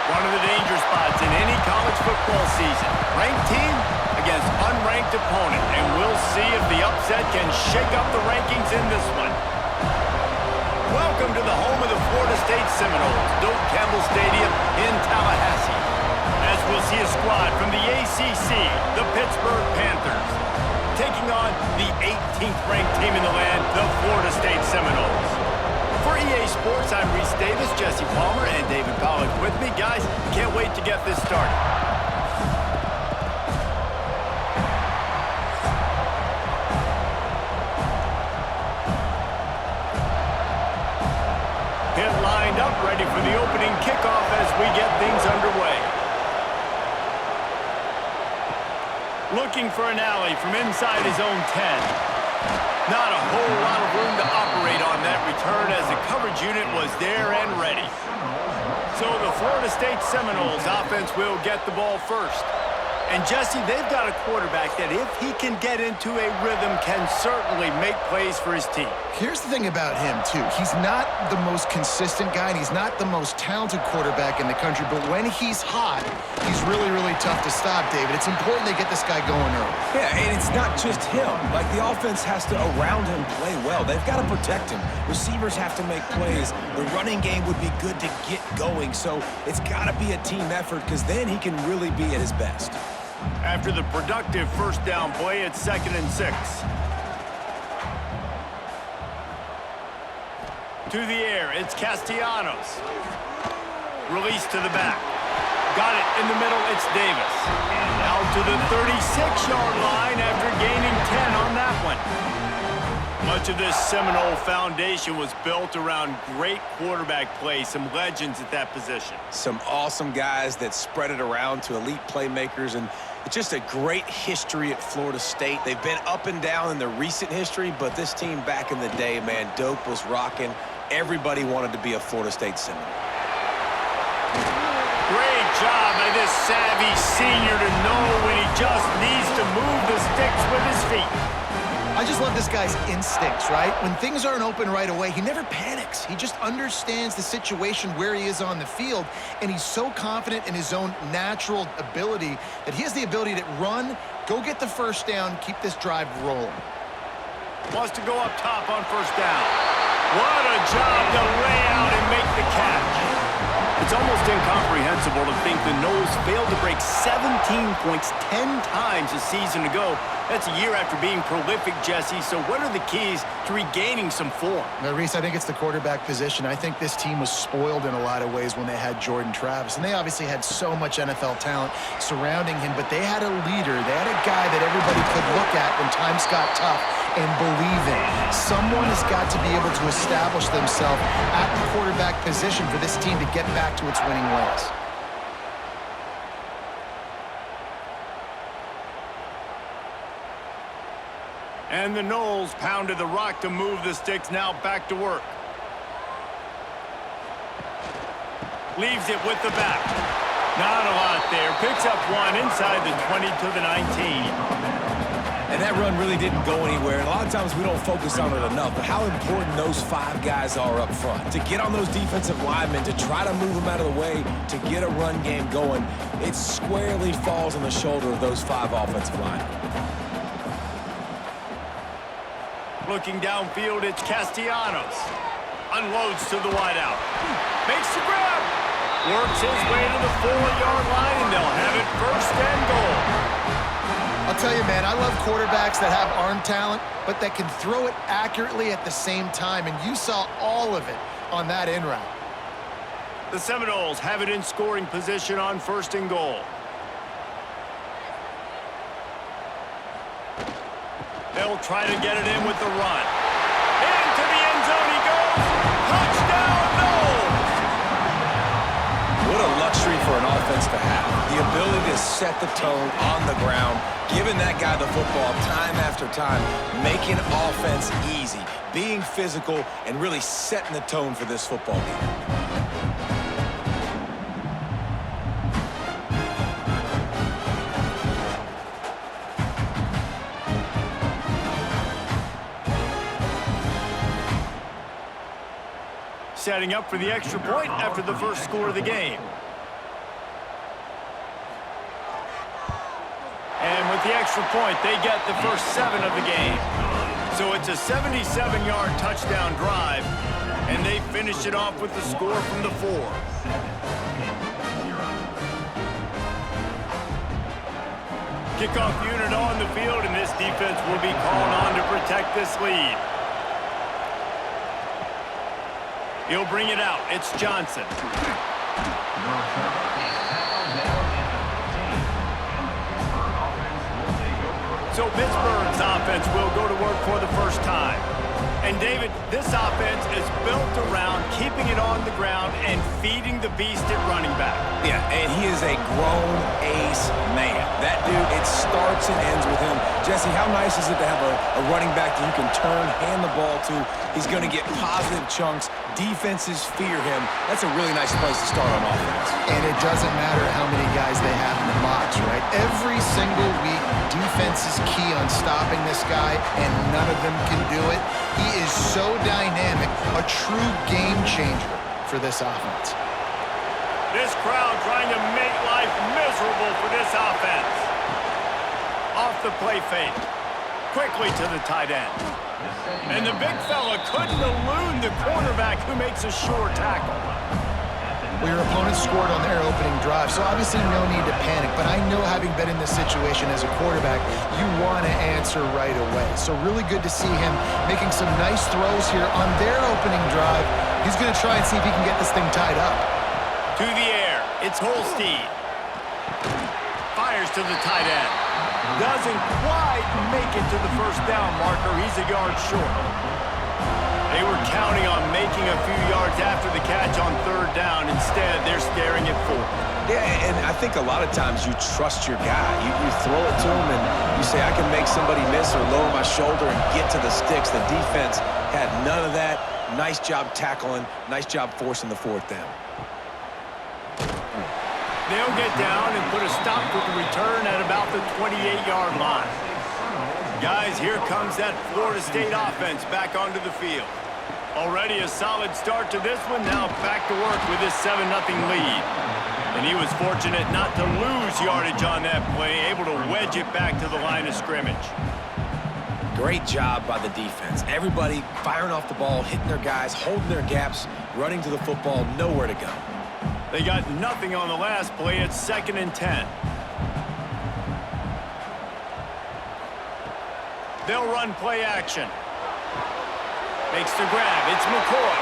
One of the danger spots in any college football season. Ranked team against unranked opponent, and we'll see if the upset can shake up the rankings in this one. Welcome to the home of the Florida State Seminoles, Doak Campbell Stadium in Tallahassee. As we'll see a squad from the ACC, the Pittsburgh Panthers, taking on the 18th ranked team in the land, the Florida State Seminoles. For EA Sports, I'm Reese Davis, Jesse Palmer, and David Pollack with me. Guys, can't wait to get this started. Pit lined up, ready for the opening kickoff as we get things underway. Looking for an alley from inside his own 10. Not a whole lot of room to operate on that return as the coverage unit was there and ready. So the Florida State Seminoles offense will get the ball first. And Jesse, they've got a quarterback that if he can get into a rhythm can certainly make plays for his team. Here's the thing about him, too. He's not the most consistent guy, and he's not the most talented quarterback in the country, but when he's hot, he's really, really tough to stop, David. It's important they get this guy going early. Yeah, and it's not just him. Like, the offense has to, around him, play well. They've got to protect him. Receivers have to make plays. The running game would be good to get going, so it's got to be a team effort because then he can really be at his best. After the productive first down play, it's 2nd and 6. To the air, it's Castellanos. Release to the back. Got it in the middle, it's Davis. Out to the 36-yard line after gaining 10 on that one. Much of this Seminole foundation was built around great quarterback play, some legends at that position. Some awesome guys that spread it around to elite playmakers, and it's just a great history at Florida State. They've been up and down in the recent history, but this team back in the day, man, Doak was rocking. Everybody wanted to be a Florida State Seminole. Great job by this savvy senior to know when he just needs to move the sticks with his feet. I just love this guy's instincts, right? When things aren't open right away, he never panics. He just understands the situation where he is on the field, and he's so confident in his own natural ability that he has the ability to run, go get the first down, keep this drive rolling. Wants to go up top on first down. What a job to lay out and make the catch. It's almost incomprehensible to think the Noles failed to break 17 points 10 times a season ago. That's a year after being prolific, Jesse. So what are the keys to regaining some form? Now, Reese, I think it's the quarterback position. I think this team was spoiled in a lot of ways when they had Jordan Travis. And they obviously had so much NFL talent surrounding him, but they had a leader. They had a guy that everybody could look at when times got tough and believe in. Someone has got to be able to establish themselves at the quarterback position for this team to get back to its winning ways. And the Noles pounded the rock to move the sticks, now back to work. Leaves it with the back. Not a lot there. Picks up one inside the 20 to the 19. And that run really didn't go anywhere. And a lot of times we don't focus on it enough, but how important those 5 guys are up front. To get on those defensive linemen, to try to move them out of the way, to get a run game going, it squarely falls on the shoulder of those 5 offensive linemen. Looking downfield, it's Castellanos. Unloads to the wideout. Makes the grab. Works his way to the 4-yard line, and they'll have it 1st and goal. I'll tell you, man, I love quarterbacks that have arm talent, but that can throw it accurately at the same time, and you saw all of it on that in route. The Seminoles have it in scoring position on 1st and goal. They'll try to get it in with the run. Into the end zone he goes. Touchdown, Noles! What a luxury for an offense to have. The ability to set the tone on the ground, giving that guy the football time after time, making offense easy, being physical, and really setting the tone for this football game. Setting up for the extra point after the first score of the game. And with the extra point, they get the first 7 of the game. So it's a 77-yard touchdown drive, and they finish it off with the score from the 4. Kickoff unit on the field, and this defense will be called on to protect this lead. He'll bring it out. It's Johnson. So Pittsburgh's offense will go to work for the first time. And, David, this offense is built around keeping it on the ground and feeding the beast at running back. Yeah, and he is a grown ace man. That dude, it starts and ends with him. Jesse, how nice is it to have a running back that you can turn, hand the ball to? He's going to get positive chunks. Defenses fear him. That's a really nice place to start on offense. And it doesn't matter how many guys they have in the box, right? Every single week, defense is key on stopping this guy, and none of them can do it. He is so dynamic, a true game changer for this offense. This crowd trying to make life miserable for this offense. Off the play fake. Quickly to the tight end. And the big fella couldn't elude the cornerback who makes a sure tackle. Well, your opponent scored on their opening drive, so obviously no need to panic. But I know, having been in this situation as a quarterback, you want to answer right away. So really good to see him making some nice throws here on their opening drive. He's going to try and see if he can get this thing tied up. To the air, it's Holstein. Fires to the tight end. Doesn't quite make it to the first down marker. He's a yard short. They were counting on making a few yards after the catch on 3rd down. Instead, they're staring at 4. Yeah, and I think a lot of times you trust your guy. You throw it to him and you say, I can make somebody miss or lower my shoulder and get to the sticks. The defense had none of that. Nice job tackling. Nice job forcing the 4th down. They'll get down and put a stop to the return at about the 28-yard line. Guys, here comes that Florida State offense back onto the field. Already a solid start to this one. Now back to work with this 7-0 lead. And he was fortunate not to lose yardage on that play, able to wedge it back to the line of scrimmage. Great job by the defense. Everybody firing off the ball, hitting their guys, holding their gaps, running to the football, nowhere to go. They got nothing on the last play. It's 2nd and 10. They'll run play action. Makes the grab. It's McCoy.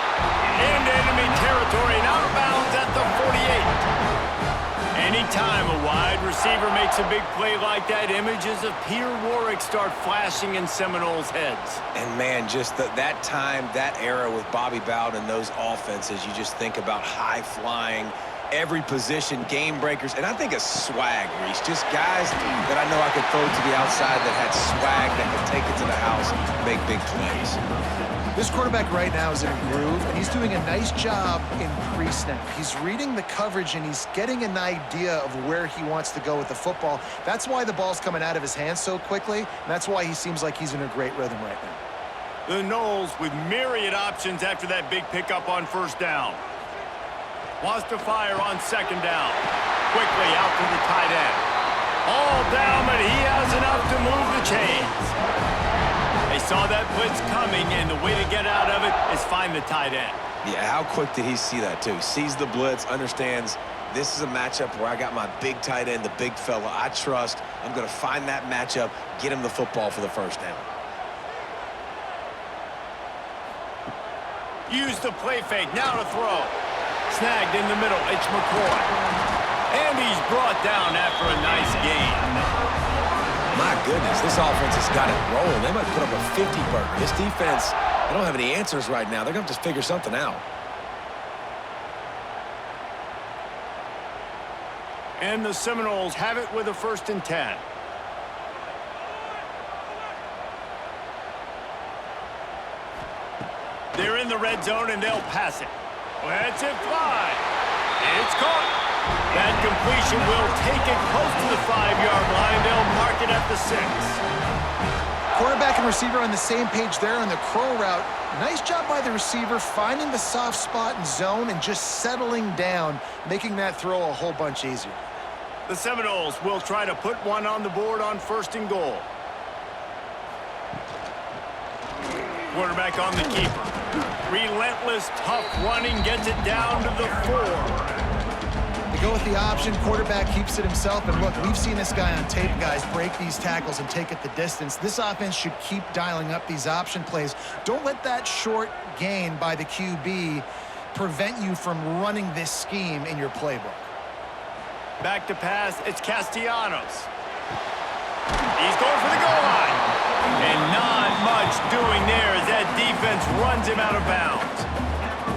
Into enemy territory and out of bounds at the 48. Anytime a wide receiver makes a big play like that, images of Peter Warwick start flashing in Seminoles' heads. And, man, just that time, that era with Bobby Bowden and those offenses, you just think about high-flying, every position, game breakers, and I think of swag, Reese. Just guys that I know I could throw to the outside that had swag that could take it to the house and make big plays. This quarterback right now is in a groove, and he's doing a nice job in pre-snap. He's reading the coverage, and he's getting an idea of where he wants to go with the football. That's why the ball's coming out of his hands so quickly, and that's why he seems like he's in a great rhythm right now. The Noles with myriad options after that big pickup on 1st down. Wants to fire on 2nd down. Quickly out to the tight end. All down, but he has enough to move the chains. They saw that blitz coming, and the way to get out of it is find the tight end. Yeah, how quick did he see that, too? Sees the blitz, understands this is a matchup where I got my big tight end, the big fella I trust. I'm going to find that matchup, get him the football for the 1st down. Use the play fake, now to throw. Snagged in the middle, it's McCoy. And he's brought down after a nice gain. My goodness, this offense has got it rolling. They might put up a 50-burger. This defense, they don't have any answers right now. They're going to have to figure something out. And the Seminoles have it with a 1st and 10. They're in the red zone, and they'll pass it. Let's it fly. It's caught. That completion will take it close to the 5-yard line. They'll mark it at the 6. Quarterback and receiver on the same page there on the crow route. Nice job by the receiver finding the soft spot in zone and just settling down, making that throw a whole bunch easier. The Seminoles will try to put one on the board on 1st and goal. Quarterback on the keeper. Relentless, tough running, gets it down to the 4. They go with the option. Quarterback keeps it himself. And look, we've seen this guy on tape, guys, break these tackles and take it the distance. This offense should keep dialing up these option plays. Don't let that short gain by the QB prevent you from running this scheme in your playbook. Back to pass, it's Castellanos. He's going for the goal line. And not much doing there as that defense runs him out of bounds.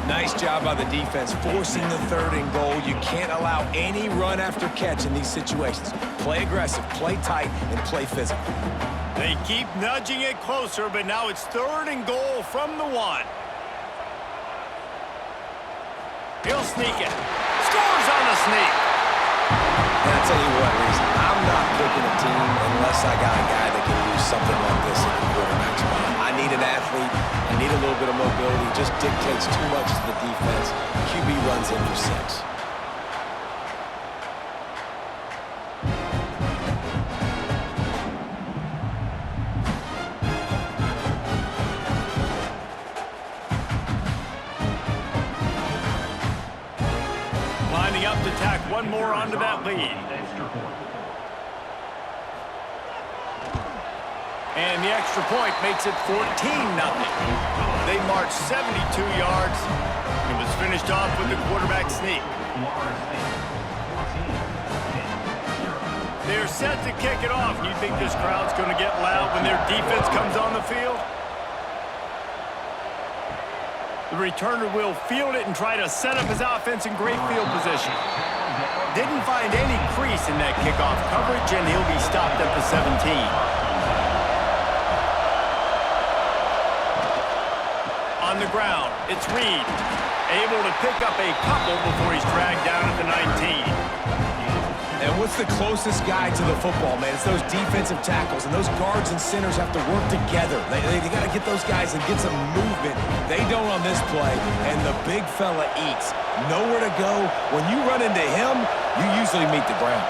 Nice job by the defense, forcing the 3rd and goal. You can't allow any run after catch in these situations. Play aggressive, play tight, and play physical. They keep nudging it closer, but now it's 3rd and goal from the 1. He'll sneak it. Scores on the sneak. And I'll tell you what, Reese, I'm not picking a team unless I got a guy that can do something like this in the quarterback spot. I need an athlete. I need a little bit of mobility. It just dictates too much to the defense. QB runs in for 6. Lining up to tack one more onto that lead. And the extra point makes it 14-0. They marched 72 yards. It was finished off with the quarterback sneak. They're set to kick it off. You think this crowd's going to get loud when their defense comes on the field? The returner will field it and try to set up his offense in great field position. Didn't find any crease in that kickoff coverage, and he'll be stopped at the 17. On the ground, it's Reed. Able to pick up a couple before he's dragged down at the 19. And what's the closest guy to the football, man? It's those defensive tackles, and those guards and centers have to work together. They got to get those guys and get some movement. They don't on this play, and the big fella eats. Nowhere to go. When you run into him, you usually meet the ground.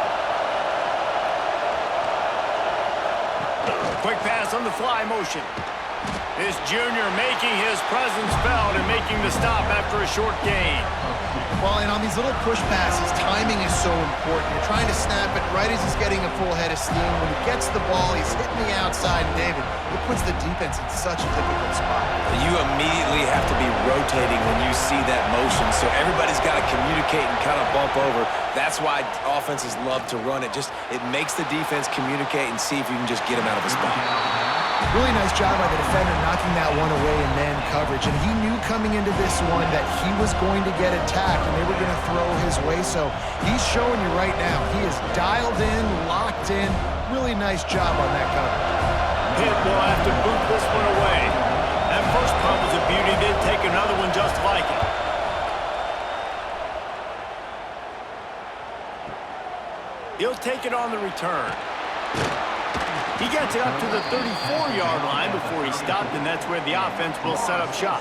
Quick pass on the fly motion. This junior making his presence felt and making the stop after a short gain. Well, and on these little push passes, timing is so important. You're trying to snap it right as he's getting a full head of steam. When he gets the ball, he's hitting the outside. And David, it puts the defense in such a difficult spot. You immediately have to be rotating when you see that motion, so everybody's got to communicate and kind of bump over. That's why offenses love to run it. It makes the defense communicate and see if you can just get him out of a spot. Really nice job by the defender knocking that one away in man coverage. And he knew coming into this one that he was going to get attacked and they were going to throw his way. So he's showing you right now. He is dialed in, locked in. Really nice job on that coverage. Pitt will have to boot this one away. That first punt was a beauty. Did take another one just like it. He'll take it on the return. He gets it up to the 34-yard line before he stopped, and that's where the offense will set up shop.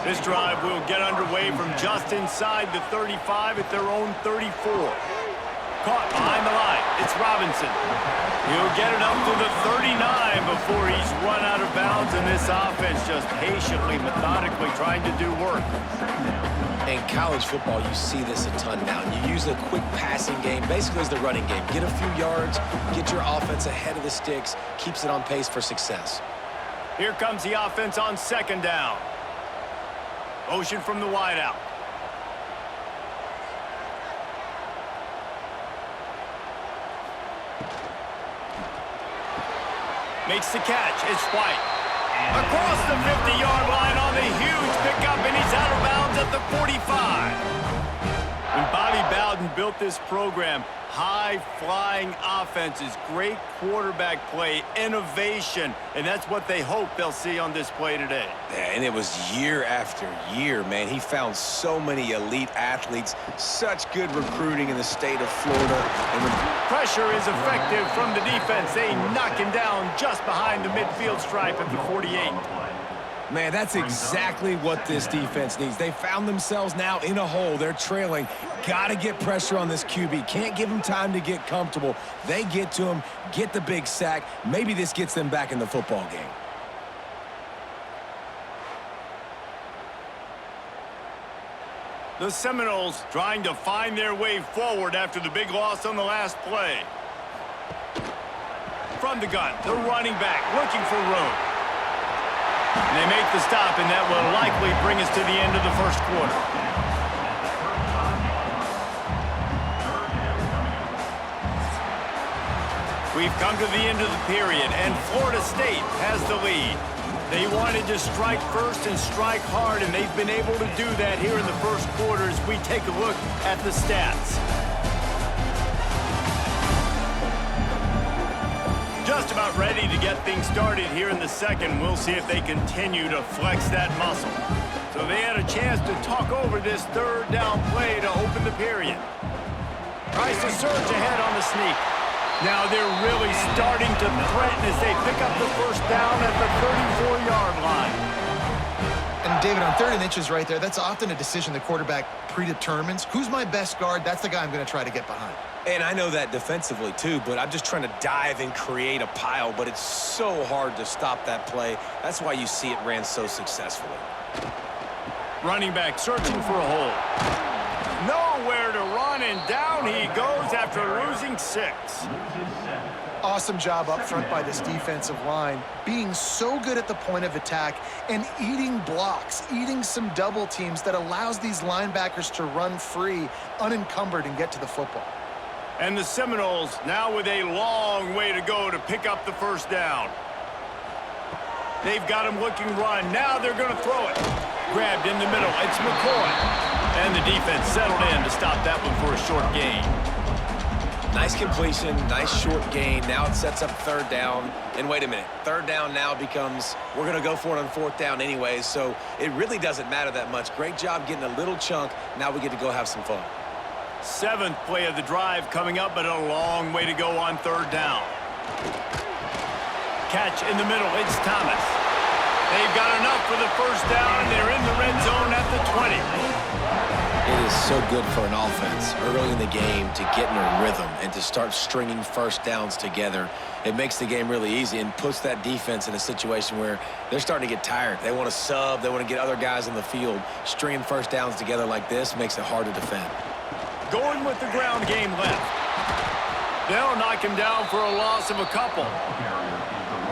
This drive will get underway from just inside the 35 at their own 34. Caught behind the line. It's Robinson. He'll get it up to the 39 before he's run out of bounds, and this offense just patiently, methodically trying to do work. In college football, you see this a ton now. You use a quick passing game, basically as the running game. Get a few yards, get your offense ahead of the sticks, keeps it on pace for success. Here comes the offense on 2nd down. Motion from the wideout. Makes the catch. It's White. Across the 50-yard line on the huge pickup, and he's out of bounds at the 45. When Bobby Bowden built this program, high-flying offenses, great quarterback play, innovation, and that's what they hope they'll see on display today. Yeah, and it was year after year, man. He found so many elite athletes, such good recruiting in the state of Florida. And when pressure is effective from the defense, they knock him down just behind the midfield stripe at the 48. Man, that's exactly what this defense needs. They found themselves now in a hole. They're trailing. Got to get pressure on this QB. Can't give him time to get comfortable. They get to him, get the big sack. Maybe this gets them back in the football game. The Seminoles trying to find their way forward after the big loss on the last play. From the gun, the running back looking for room. And they make the stop, and that will likely bring us to the end of the first quarter. We've come to the end of the period, and Florida State has the lead. They wanted to strike first and strike hard, and they've been able to do that here in the first quarter as we take a look at the stats. Just about ready to get things started here in the second. We'll see if they continue to flex that muscle. So they had a chance to talk over this third down play to open the period. Tries to surge ahead on the sneak. Now they're really starting to threaten as they pick up the first down at the 34-yard line. And David, on 3rd and inches right there, that's often a decision the quarterback predetermines. Who's my best guard? That's the guy I'm going to try to get behind. And I know that defensively too, but I'm just trying to dive and create a pile, but it's so hard to stop that play. That's why you see it ran so successfully. Running back searching for a hole. Nowhere to run, and down he goes after losing 6. Awesome job up front by this defensive line, being so good at the point of attack and eating blocks, eating some double teams that allows these linebackers to run free, unencumbered, and get to the football. And the Seminoles now with a long way to go to pick up the first down. They've got him looking run. Now they're going to throw it. Grabbed in the middle. It's McCoy. And the defense settled in to stop that one for a short gain. Nice completion, nice short gain. Now it sets up 3rd down. And wait a minute, 3rd down now becomes, we're going to go for it on 4th down anyways, so it really doesn't matter that much. Great job getting a little chunk. Now we get to go have some fun. 7th play of the drive coming up, but a long way to go on 3rd down. Catch in the middle, it's Thomas. They've got enough for the first down. They're in the red zone at the 20. It is so good for an offense early in the game to get in a rhythm and to start stringing first downs together. It makes the game really easy and puts that defense in a situation where they're starting to get tired. They want to sub. They want to get other guys on the field. Stringing first downs together like this makes it hard to defend. Going with the ground game left. They'll knock him down for a loss of a couple.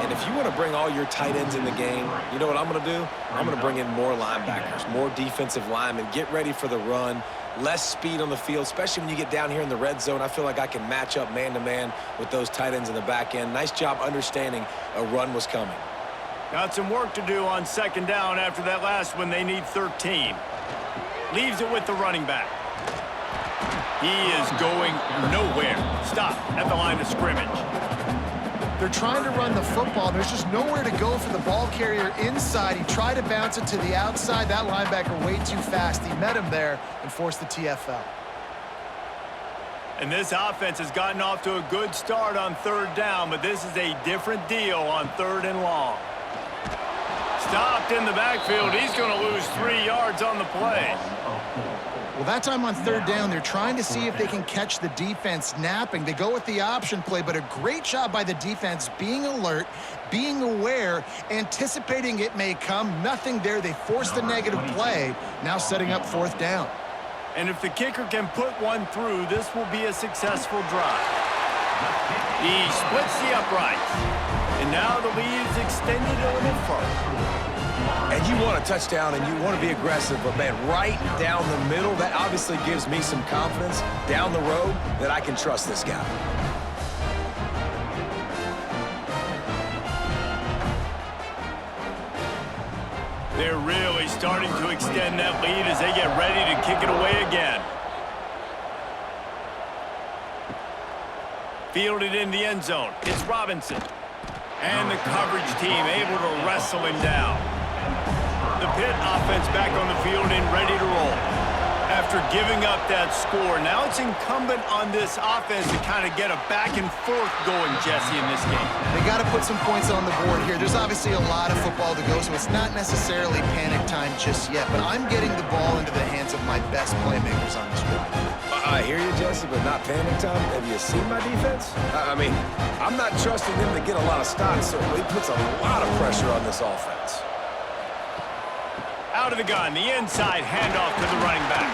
And if you want to bring all your tight ends in the game, you know what I'm going to do? I'm going to bring in more linebackers, more defensive linemen, get ready for the run, less speed on the field, especially when you get down here in the red zone. I feel like I can match up man-to-man with those tight ends in the back end. Nice job understanding a run was coming. Got some work to do on 2nd down after that last one. They need 13. Leaves it with the running back. He is going nowhere. Stop at the line of scrimmage. They're trying to run the football. There's just nowhere to go for the ball carrier inside. He tried to bounce it to the outside. That linebacker way too fast. He met him there and forced the TFL. And this offense has gotten off to a good start on 3rd down, but this is a different deal on 3rd and long. Stopped in the backfield. He's going to lose 3 yards on the play. Well, that time on 3rd down, they're trying to see if they can catch the defense napping. They go with the option play, but a great job by the defense being alert, being aware, anticipating it may come. Nothing there. They forced the negative play, now setting up 4th down. And if the kicker can put one through, this will be a successful drive. He splits the uprights. And now the lead is extended a little further. And you want a touchdown and you want to be aggressive, but man, right down the middle, that obviously gives me some confidence down the road that I can trust this guy. They're really starting to extend that lead as they get ready to kick it away again. Fielded in the end zone. It's Robinson. And the coverage team able to wrestle him down. The Pitt offense back on the field and ready to roll. After giving up that score, now it's incumbent on this offense to kind of get a back and forth going, Jesse, in this game. They got to put some points on the board here. There's obviously a lot of football to go, so it's not necessarily panic time just yet, but I'm getting the ball into the hands of my best playmakers on this drive. I hear you, Jesse, but not panic time. Have you seen my defense? I mean, I'm not trusting them to get a lot of stops, so he puts a lot of pressure on this offense. Out of the gun, the inside handoff to the running back.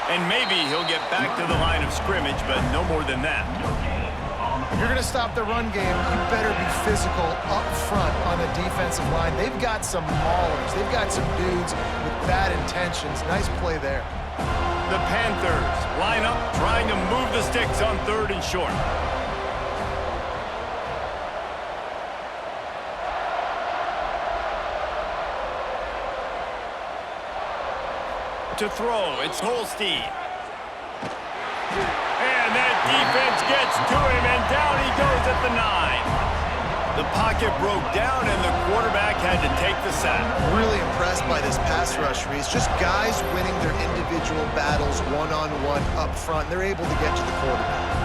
And maybe he'll get back to the line of scrimmage, but no more than that. If you're going to stop the run game, you better be physical up front on the defensive line. They've got some maulers. They've got some dudes with bad intentions. Nice play there. The Panthers line up, trying to move the sticks on 3rd and short. To throw, it's Holstein. And that defense gets to him, and down he goes at the 9. The pocket broke down, and the quarterback had to take the sack. Really impressed by this pass rush, Reese. Just guys winning their individual battles one-on-one up front. They're able to get to the quarterback.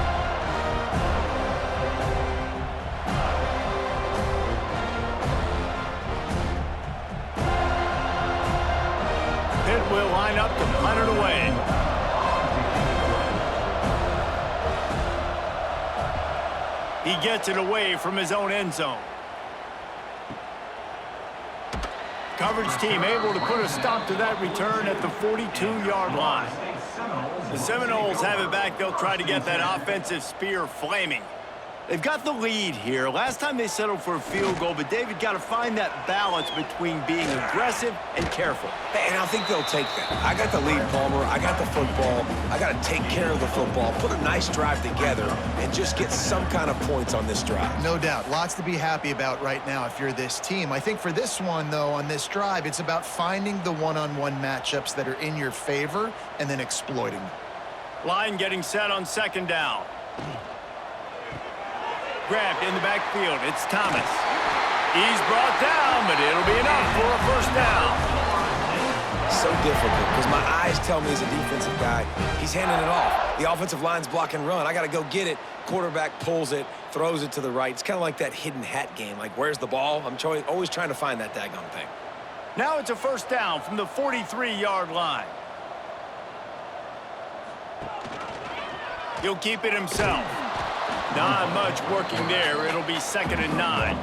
Pitt will line up to punt it away. He gets it away from his own end zone. Coverage team able to put a stop to that return at the 42-yard line. The Seminoles have it back. They'll try to get that offensive spear flaming. They've got the lead here. Last time they settled for a field goal, but David got to find that balance between being aggressive and careful. And I think they'll take that. I got the lead, Palmer. I got the football. I got to take care of the football, put a nice drive together, and just get some kind of points on this drive. No doubt. Lots to be happy about right now if you're this team. I think for this one, though, on this drive, it's about finding the one-on-one matchups that are in your favor and then exploiting them. Line getting set on 2nd down. Grabbed in the backfield. It's Thomas. He's brought down, but it'll be enough for a 1st down. So difficult because my eyes tell me as a defensive guy, he's handing it off. The offensive line's block and run. I got to go get it. Quarterback pulls it, throws it to the right. It's kind of like that hidden hat game. Like, where's the ball? I'm always trying to find that daggone thing. Now it's a 1st down from the 43-yard line. He'll keep it himself. Not much working there. It'll be 2nd and 9.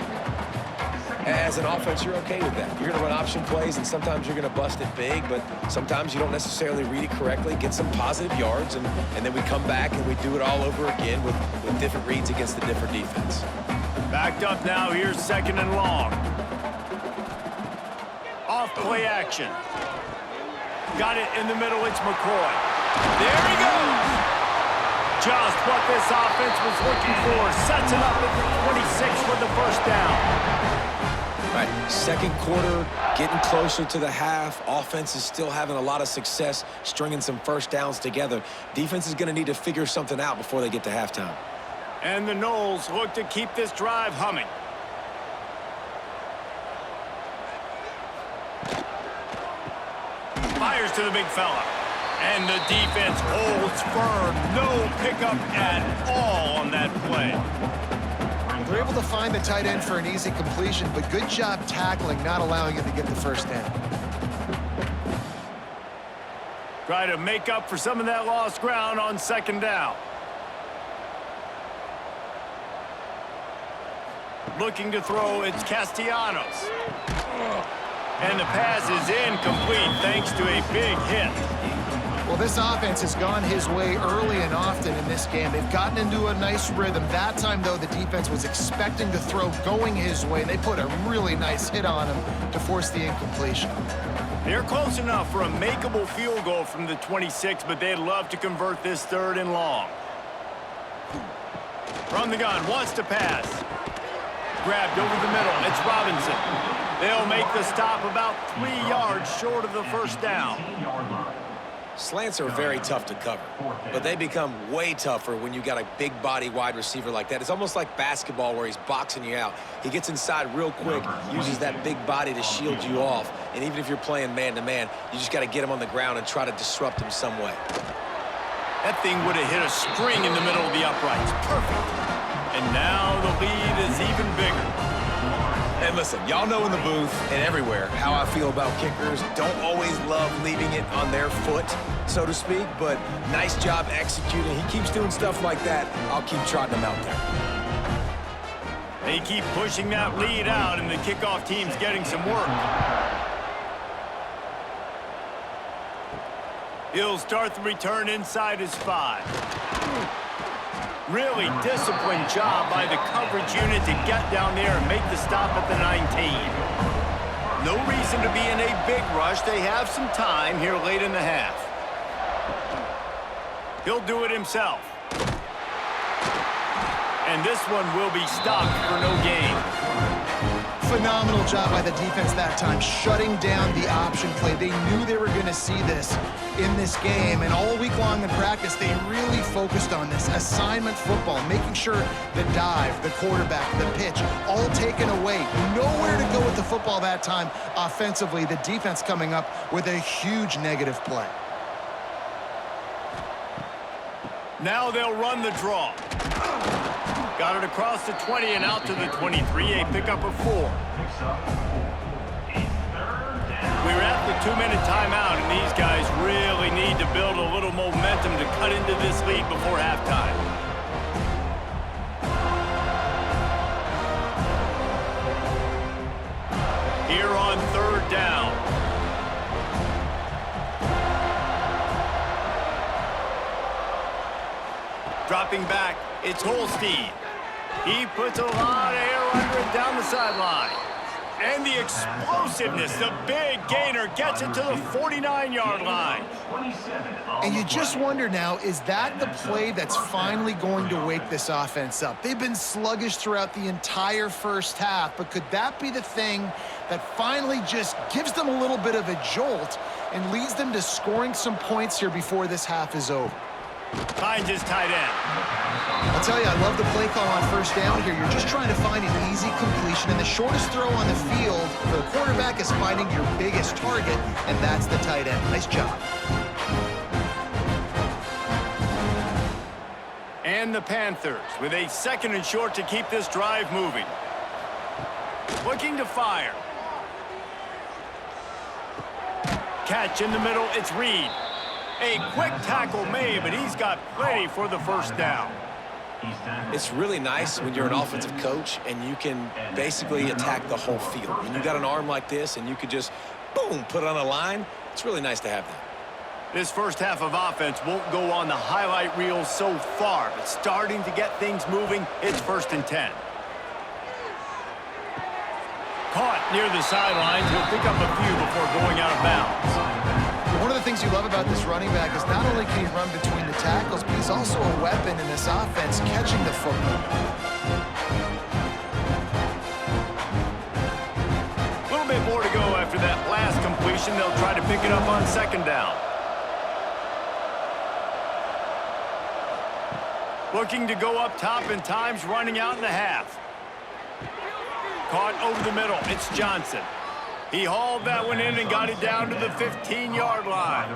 As an offense, you're okay with that. You're going to run option plays, and sometimes you're going to bust it big, but sometimes you don't necessarily read it correctly, get some positive yards, and then we come back and we do it all over again with different reads against the different defense. Backed up now. Here's 2nd and long. Off play action. Got it in the middle. It's McCoy. There he goes. Just what this offense was looking for. Sets it up at the 26 for the 1st down. All right, 2nd quarter, getting closer to the half. Offense is still having a lot of success stringing some 1st downs together. Defense is going to need to figure something out before they get to halftime. And the Noles look to keep this drive humming. Fires to the big fella. And the defense holds firm. No pickup at all on that play. They're able to find the tight end for an easy completion, but good job tackling, not allowing him to get the 1st down. Try to make up for some of that lost ground on 2nd down. Looking to throw, it's Castellanos. And the pass is incomplete thanks to a big hit. Well, this offense has gone his way early and often in this game. They've gotten into a nice rhythm. That time, though, the defense was expecting to throw going his way. They put a really nice hit on him to force the incompletion. They're close enough for a makeable field goal from the 26, but they'd love to convert this 3rd and long. From the gun, wants to pass. Grabbed over the middle. It's Robinson. They'll make the stop about 3 yards short of the 1st down. Slants are very tough to cover, but they become way tougher when you got a big body wide receiver like that. It's almost like basketball where he's boxing you out. He gets inside real quick, uses that big body to shield you off, and even if you're playing man-to-man, you just got to get him on the ground and try to disrupt him some way. That thing would have hit a string in the middle of the uprights. Perfect. And now the lead is even bigger. And listen, y'all know in the booth and everywhere how I feel about kickers. Don't always love leaving it on their foot, so to speak, but nice job executing. He keeps doing stuff like that. I'll keep trotting him out there. They keep pushing that lead out, and the kickoff team's getting some work. He'll start the return inside his 5. Really disciplined job by the coverage unit to get down there and make the stop at the 19. No reason to be in a big rush. They have some time here late in the half. He'll do it himself. And this one will be stopped for no gain. Phenomenal job by the defense that time, shutting down the option play. They knew they were going to see this in this game, and all week long in practice, they really focused on this assignment football, making sure the dive, the quarterback, the pitch, all taken away. Nowhere to go with the football that time offensively. The defense coming up with a huge negative play. Now they'll run the draw. Got it across the 20 and out to the 23, a pickup of 4. We were at the 2-minute timeout, and these guys really need to build a little momentum to cut into this lead before halftime. Here on 3rd down. Dropping back, it's Holstein. He puts a lot of air under it down the sideline. And the explosiveness, the big gainer gets it to the 49-yard line. And you just wonder now, is that the play that's finally going to wake this offense up? They've been sluggish throughout the entire first half, but could that be the thing that finally just gives them a little bit of a jolt and leads them to scoring some points here before this half is over? Finds his tight end. I'll tell you, I love the play call on 1st down here. You're just trying to find an easy completion, and the shortest throw on the field for the quarterback is finding your biggest target, and that's the tight end. Nice job. And the Panthers with a 2nd and short to keep this drive moving. Looking to fire. Catch in the middle, it's Reed. A quick tackle made, but he's got plenty for the 1st down. It's really nice when you're an offensive coach and you can basically attack the whole field. When you got an arm like this and you could just, boom, put it on a line, it's really nice to have that. This first half of offense won't go on the highlight reel so far, but starting to get things moving, it's 1st and 10. Caught near the sidelines, he'll pick up a few before going out of bounds. One of the things you love about this running back is not only can he run between the tackles, but he's also a weapon in this offense, catching the football. A little bit more to go after that last completion. They'll try to pick it up on 2nd down. Looking to go up top, and time's running out in the half. Caught over the middle. It's Johnson. He hauled that one in and got it down to the 15-yard line.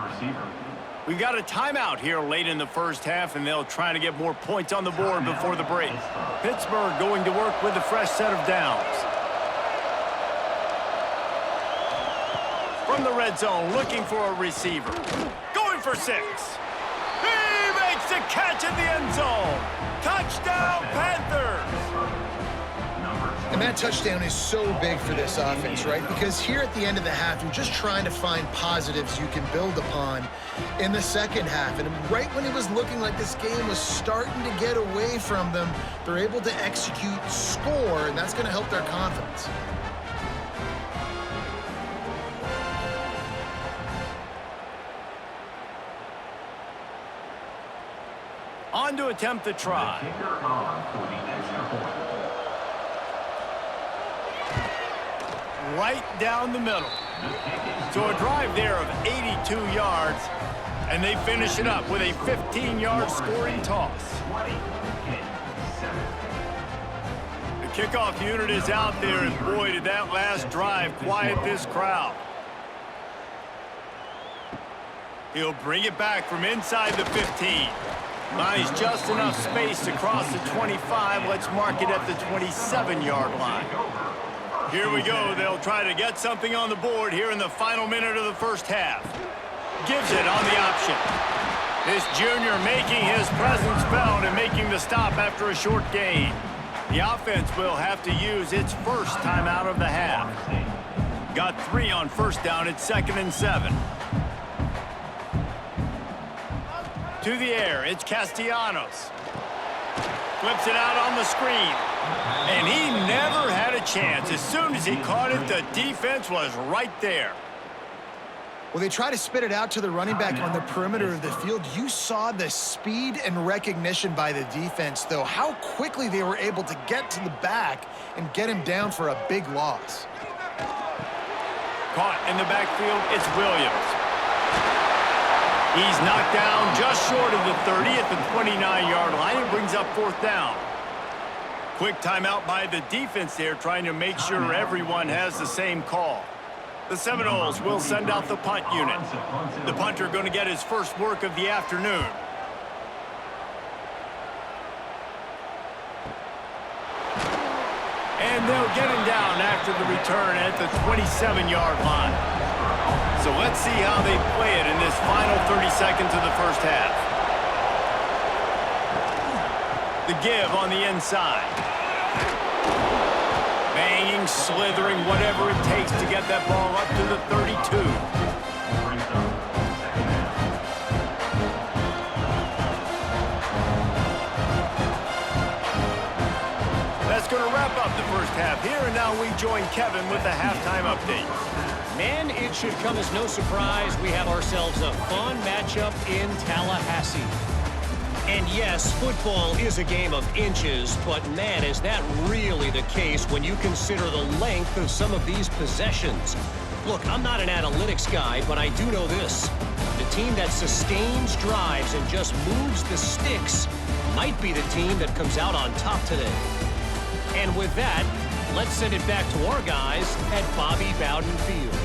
We got a timeout here late in the first half, and they'll try to get more points on the board before the break. Pittsburgh going to work with a fresh set of downs. From the red zone, looking for a receiver. Going for 6. He makes the catch in the end zone. Touchdown, Panthers! And that touchdown is so big for this offense, right? Because here at the end of the half, you're just trying to find positives you can build upon in the second half. And right when it was looking like this game was starting to get away from them, they're able to execute, score, and that's going to help their confidence. On to attempt the try. Right down the middle. So a drive there of 82 yards, and they finish it up with a 15-yard scoring toss. The kickoff unit is out there, and boy, did that last drive quiet this crowd. He'll bring it back from inside the 15. Buys just enough space to cross the 25. Let's mark it at the 27-yard line. Here we go. They'll try to get something on the board here in the final minute of the first half. Gives it on the option. This junior making his presence felt and making the stop after a short gain. The offense will have to use its first timeout of the half. Got 3 on first down. It's 2nd and 7. To the air, it's Castellanos. Flips it out on the screen. And he never had a chance. As soon as he caught it, the defense was right there. Well, they try to spit it out to the running back on the perimeter of the field. You saw the speed and recognition by the defense, though, how quickly they were able to get to the back and get him down for a big loss. Caught in the backfield, it's Williams. He's knocked down just short of the 30 at the 29-yard line and brings up 4th down. Quick timeout by the defense there, trying to make sure everyone has the same call. The Seminoles will send out the punt unit. The punter going to get his first work of the afternoon. And they'll get him down after the return at the 27-yard line. So let's see how they play it in this final 30 seconds of the first half. The give on the inside. Banging, slithering, whatever it takes to get that ball up to the 32. That's going to wrap up the first half here, and now we join Kevin with the halftime update. Man, it should come as no surprise we have ourselves a fun matchup in Tallahassee. And yes, football is a game of inches, but man, is that really the case when you consider the length of some of these possessions. Look, I'm not an analytics guy, but I do know this. The team that sustains drives and just moves the sticks might be the team that comes out on top today. And with that, let's send it back to our guys at Bobby Bowden Field.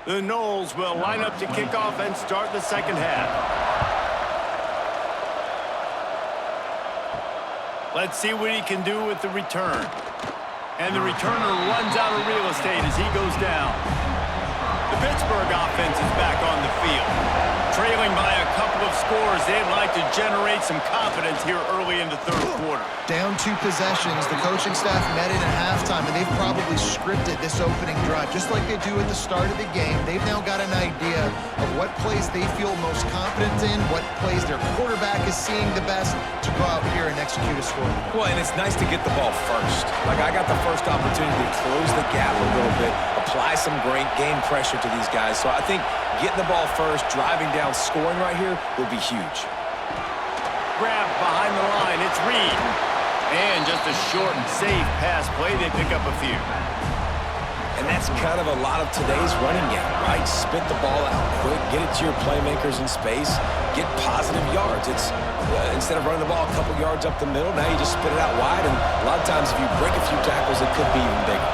The Noles will line up to kick off and start the second half. Let's see what he can do with the return. And the returner runs out of real estate as he goes down. The Pittsburgh offense is back on the field. Trailing by a couple of scores, they'd like to generate some confidence here early in the third quarter. Down 2 possessions, the coaching staff met in at halftime, and they've probably scripted this opening drive, just like they do at the start of the game. They've now got an idea of what plays they feel most confident in, what plays their quarterback is seeing the best to go out here and execute a score. Well, and it's nice to get the ball first. Like, I got the first opportunity to close the gap a little bit, apply some great game pressure to these guys. So I think getting the ball first, driving down, scoring right here would be huge. Grab behind the line, it's Reed. And just a short and safe pass play, they pick up a few. And that's kind of a lot of today's running game, right? Spit the ball out quick, get it to your playmakers in space, get positive yards. It's instead of running the ball a couple yards up the middle, now you just spit it out wide, and a lot of times if you break a few tackles, it could be even bigger.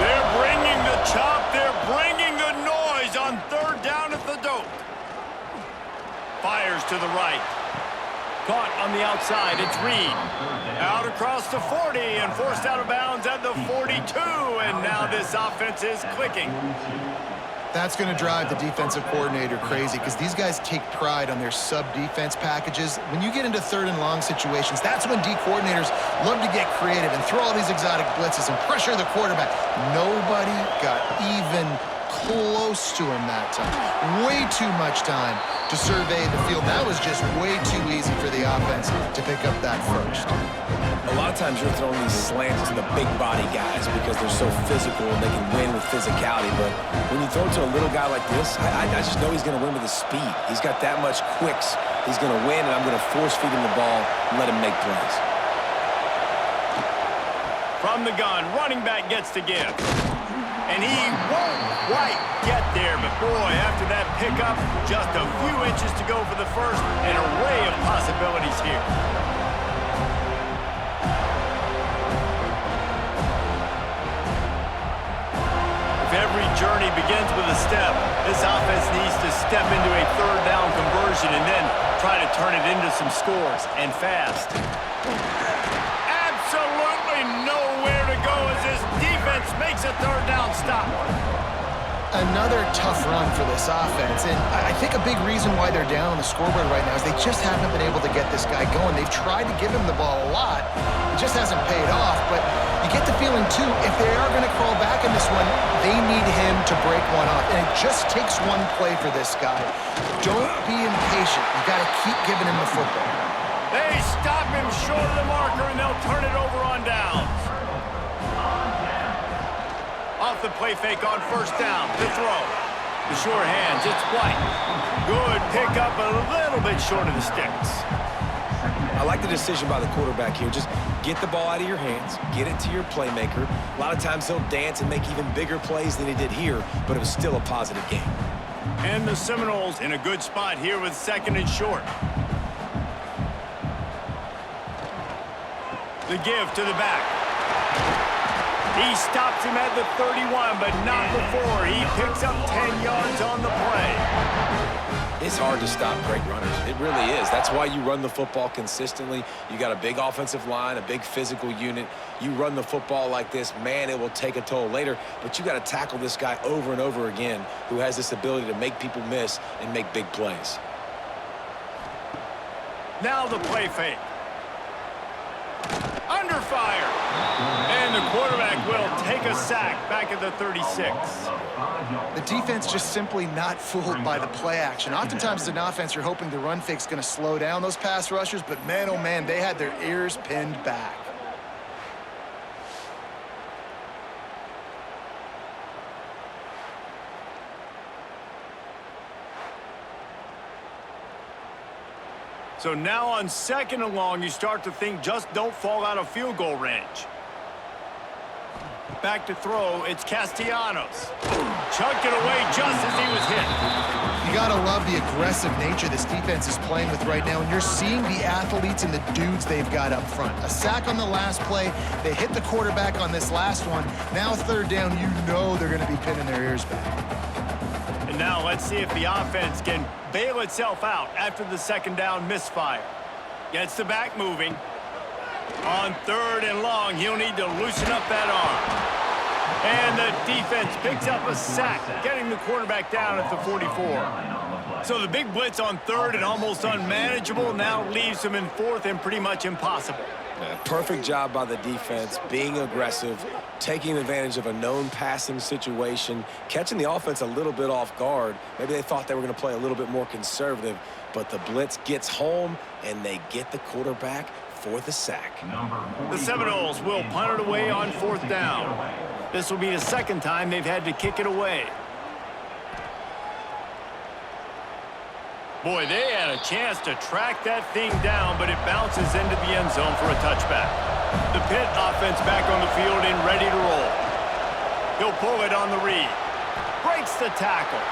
They're bringing the chop, they're bringing the noise on 3rd down at the dope. Fires to the right. Caught on the outside, it's Reed. Out across the 40 and forced out of bounds at the 42, and now this offense is clicking. That's going to drive the defensive coordinator crazy because these guys take pride on their sub-defense packages. When you get into 3rd and long situations, that's when D coordinators love to get creative and throw all these exotic blitzes and pressure the quarterback. Nobody got even close to him that time. Way too much time to survey the field. That was just way too easy for the offense to pick up that first. A lot of of times you're throwing these slants to the big body guys because they're so physical and they can win with physicality. But when you throw it to a little guy like this, I just know he's going to win with his speed. He's got that much quicks. He's going to win, and I'm going to force feed him the ball and let him make plays. From the gun, running back gets to give. And he won't quite get there, but boy, after that pickup, just a few inches to go for the first, an array of possibilities here. If every journey begins with a step, this offense needs to step into a third down conversion and then try to turn it into some scores, and fast. Absolutely nowhere to go as this defense makes a third down stop. Another tough run for this offense, and I think a big reason why they're down on the scoreboard right now is they just haven't been able to get this guy going. They've tried to give him the ball a lot. It just hasn't paid off, but you get the feeling, too, if they are going to crawl back in this one, they need him to break one off, and it just takes one play for this guy. Don't be impatient. You got to keep giving him the football. They stop him short of the marker, and they'll turn it over on downs. Off the play fake on first down. The throw. The sure hands. It's White. Good pickup, a little bit short of the sticks. I like the decision by the quarterback here. Just get the ball out of your hands, get it to your playmaker. A lot of times he'll dance and make even bigger plays than he did here, but it was still a positive game. And the Seminoles in a good spot here with second and short. The give to the back. He stops him at the 31, but not before. He picks up 10 yards on the play. It's hard to stop great runners. It really is. That's why you run the football consistently. You got a big offensive line, a big physical unit. You run the football like this, man, it will take a toll later. But you got to tackle this guy over and over again who has this ability to make people miss and make big plays. Now the play fake. Under fire. And the quarterback will take a sack back at the 36. The defense just simply not fooled by the play action. Oftentimes as an offense, you're hoping the run fake's going to slow down those pass rushers, but man, oh man, they had their ears pinned back. So now on second and long, you start to think just don't fall out of field goal range. Back to throw, it's Castellanos. Chucked it away just as he was hit. You got to love the aggressive nature this defense is playing with right now, and you're seeing the athletes and the dudes they've got up front. A sack on the last play. They hit the quarterback on this last one. Now third down, you know they're going to be pinning their ears back. And now let's see if the offense can bail itself out after the second down misfire. Gets the back moving. On third and long, he'll need to loosen up that arm. And the defense picks up a sack, getting the quarterback down at the 44. So the big blitz on third and almost unmanageable now leaves him in fourth and pretty much impossible. Perfect job by the defense, being aggressive, taking advantage of a known passing situation, catching the offense a little bit off guard. Maybe they thought they were going to play a little bit more conservative, but the blitz gets home, and they get the quarterback for the sack. The Seminoles will punt it away on fourth down. This will be the second time they've had to kick it away. Boy, they had a chance to track that thing down, but it bounces into the end zone for a touchback. The Pitt offense back on the field and ready to roll. He'll pull it on the read. Breaks the tackle.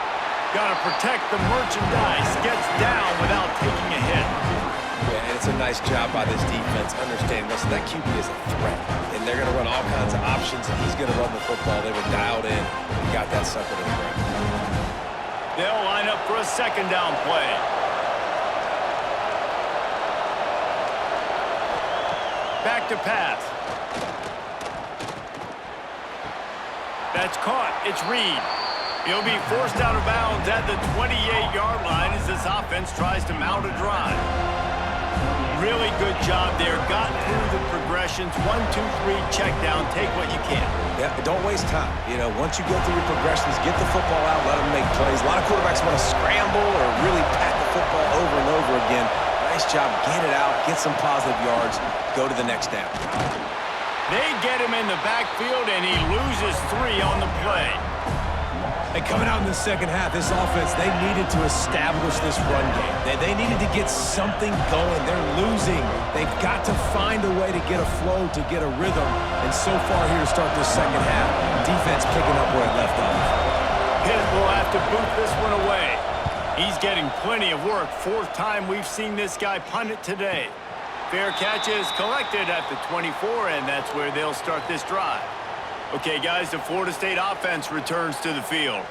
Got to protect the merchandise. Gets down without taking a hit. Yeah, and it's a nice job by this defense. Understand, listen, that QB is a threat, and they're going to run all kinds of options, and he's going to run the football. They were dialed in and got that sucker to the ground. They'll line up for a second down play. Back to pass. That's caught. It's Reed. He'll be forced out of bounds at the 28-yard line as this offense tries to mount a drive. Really good job there. Got through the progressions. 1, 2, 3, check down. Take what you can. Yeah, but don't waste time. You know, once you go through your progressions, get the football out, let them make plays. A lot of quarterbacks want to scramble or really pat the football over and over again. Nice job. Get it out, get some positive yards, go to the next down. They get him in the backfield, and he loses 3 on the play. And coming out in the second half, this offense, they needed to establish this run game. They needed to get something going. They're losing. They've got to find a way to get a flow, to get a rhythm. And so far here to start this second half, defense picking up where it left off. Pitt will have to boot this one away. He's getting plenty of work. 4th time we've seen this guy punt it today. Fair catch is collected at the 24, and that's where they'll start this drive. Okay, guys, the Florida State offense returns to the field.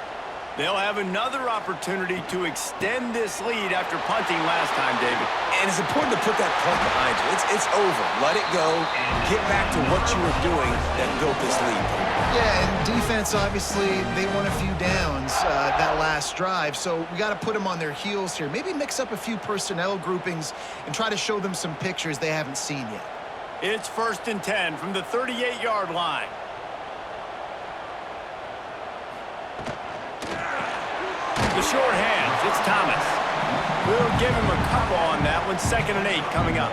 They'll have another opportunity to extend this lead after punting last time, David. And it's important to put that punt behind you. It's over. Let it go. Get back to what you were doing that built this lead. Yeah, and defense, obviously, they won a few downs that last drive, so we got to put them on their heels here. Maybe mix up a few personnel groupings and try to show them some pictures they haven't seen yet. It's 1st and 10 from the 38-yard line. The short hands, it's Thomas. We'll give him a couple on that one. 2nd and 8 coming up.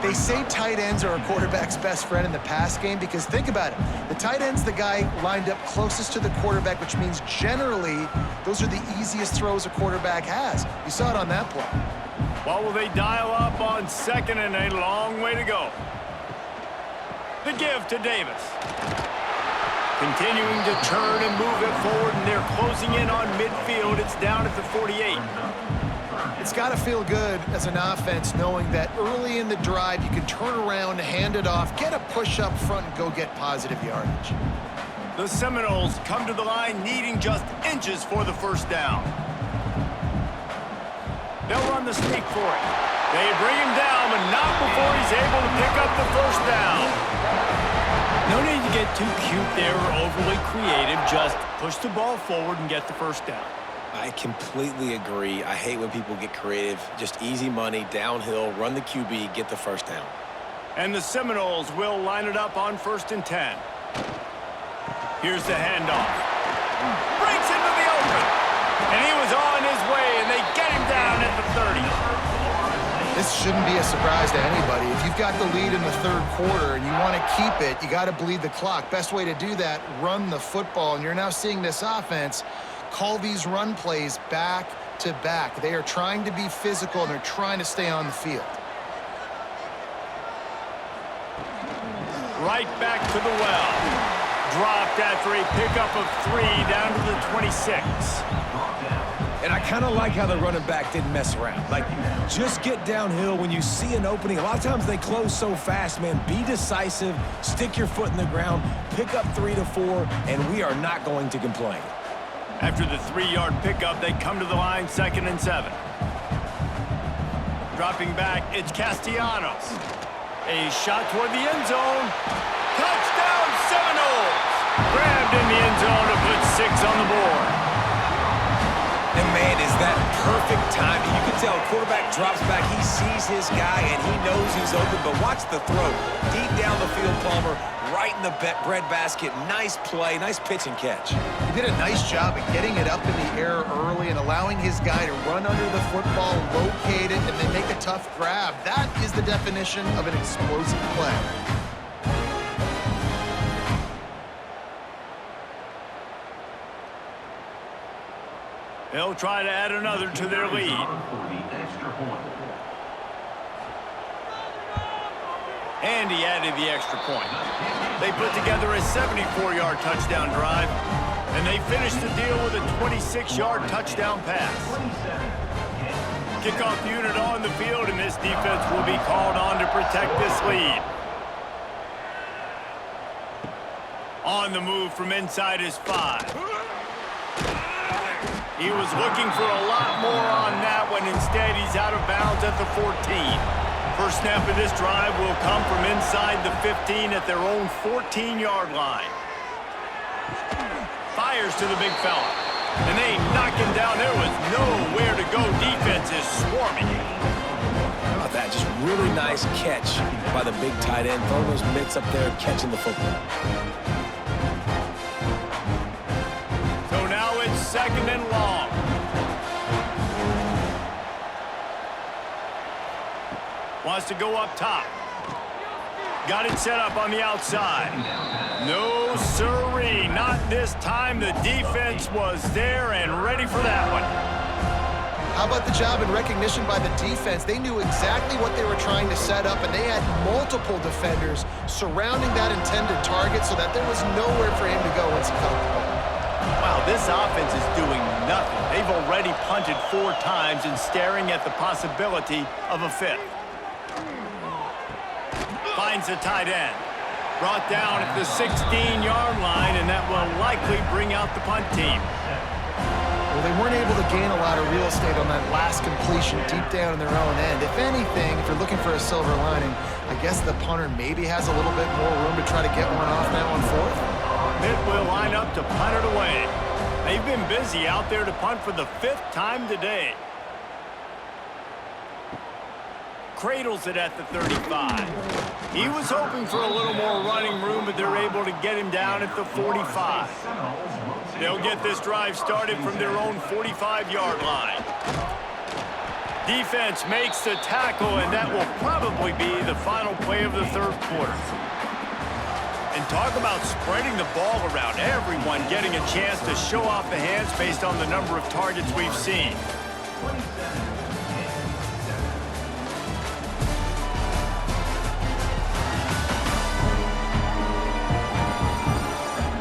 They say tight ends are a quarterback's best friend in the pass game because think about it. The tight end's the guy lined up closest to the quarterback, which means generally those are the easiest throws a quarterback has. You saw it on that play. What will they dial up on 2nd and 8? Long way to go. The give to Davis. Continuing to turn and move it forward, and they're closing in on midfield. It's down at the 48. It's got to feel good as an offense knowing that early in the drive you can turn around, hand it off, get a push up front, and go get positive yardage. The Seminoles come to the line needing just inches for the 1st down. They'll run the sneak for it. They bring him down, but not before he's able to pick up the 1st down. No need to get too cute there or overly creative. Just push the ball forward and get the 1st down. I completely agree. I hate when people get creative. Just easy money, downhill, run the QB, get the 1st down. And the Seminoles will line it up on 1st and 10. Here's the handoff. Breaks into the open. And he was on his way, and they get him down at the 30. This shouldn't be a surprise to anybody. If you've got the lead in the 3rd quarter and you want to keep it, you got to bleed the clock. Best way to do that, run the football. And you're now seeing this offense call these run plays back to back. They are trying to be physical, and they're trying to stay on the field. Right back to the well. Dropped after a pickup of 3 down to the 26. And I kind of like how the running back didn't mess around. Like, just get downhill when you see an opening. A lot of times they close so fast, man. Be decisive, stick your foot in the ground, pick up 3 to 4, and we are not going to complain. After the 3-yard pickup, they come to the line 2nd and 7. Dropping back, it's Castellanos. A shot toward the end zone. Touchdown, Seminoles! Grabbed in the end zone to put 6 on the board. And, man, is that perfect timing. You can tell quarterback drops back. He sees his guy, and he knows he's open. But watch the throw. Deep down the field, Palmer, right in the bread basket. Nice play, nice pitch and catch. He did a nice job of getting it up in the air early and allowing his guy to run under the football, locate it, and then make a tough grab. That is the definition of an explosive play. They'll try to add another to their lead. And he added the extra point. They put together a 74-yard touchdown drive, and they finished the deal with a 26-yard touchdown pass. Kickoff unit on the field, and this defense will be called on to protect this lead. On the move from inside his 5. He was looking for a lot more on that one. Instead, he's out of bounds at the 14. First snap of this drive will come from inside the 15 at their own 14-yard line. Fires to the big fella. And they knock him down. There was nowhere to go. Defense is swarming. How about that? Just really nice catch by the big tight end. Throwing those mitts up there, catching the football. So now it's 2nd and long. Wants to go up top. Got it set up on the outside. No siree, not this time. The defense was there and ready for that one. How about the job and recognition by the defense? They knew exactly what they were trying to set up, and they had multiple defenders surrounding that intended target so that there was nowhere for him to go once he caught the ball. Wow, this offense is doing nothing. They've already punted 4 times and staring at the possibility of a 5th. Finds the tight end. Brought down at the 16-yard line, and that will likely bring out the punt team. Well, they weren't able to gain a lot of real estate on that last completion deep down in their own end. If anything, if you're looking for a silver lining, I guess the punter maybe has a little bit more room to try to get one off now on 4th. Pitt will line up to punt it away. They've been busy out there to punt for the 5th time today. Cradles it at the 35. He was hoping for a little more running room, but they're able to get him down at the 45. They'll get this drive started from their own 45-yard line. Defense makes the tackle, and that will probably be the final play of the 3rd quarter. And talk about spreading the ball around. Everyone getting a chance to show off the hands based on the number of targets we've seen.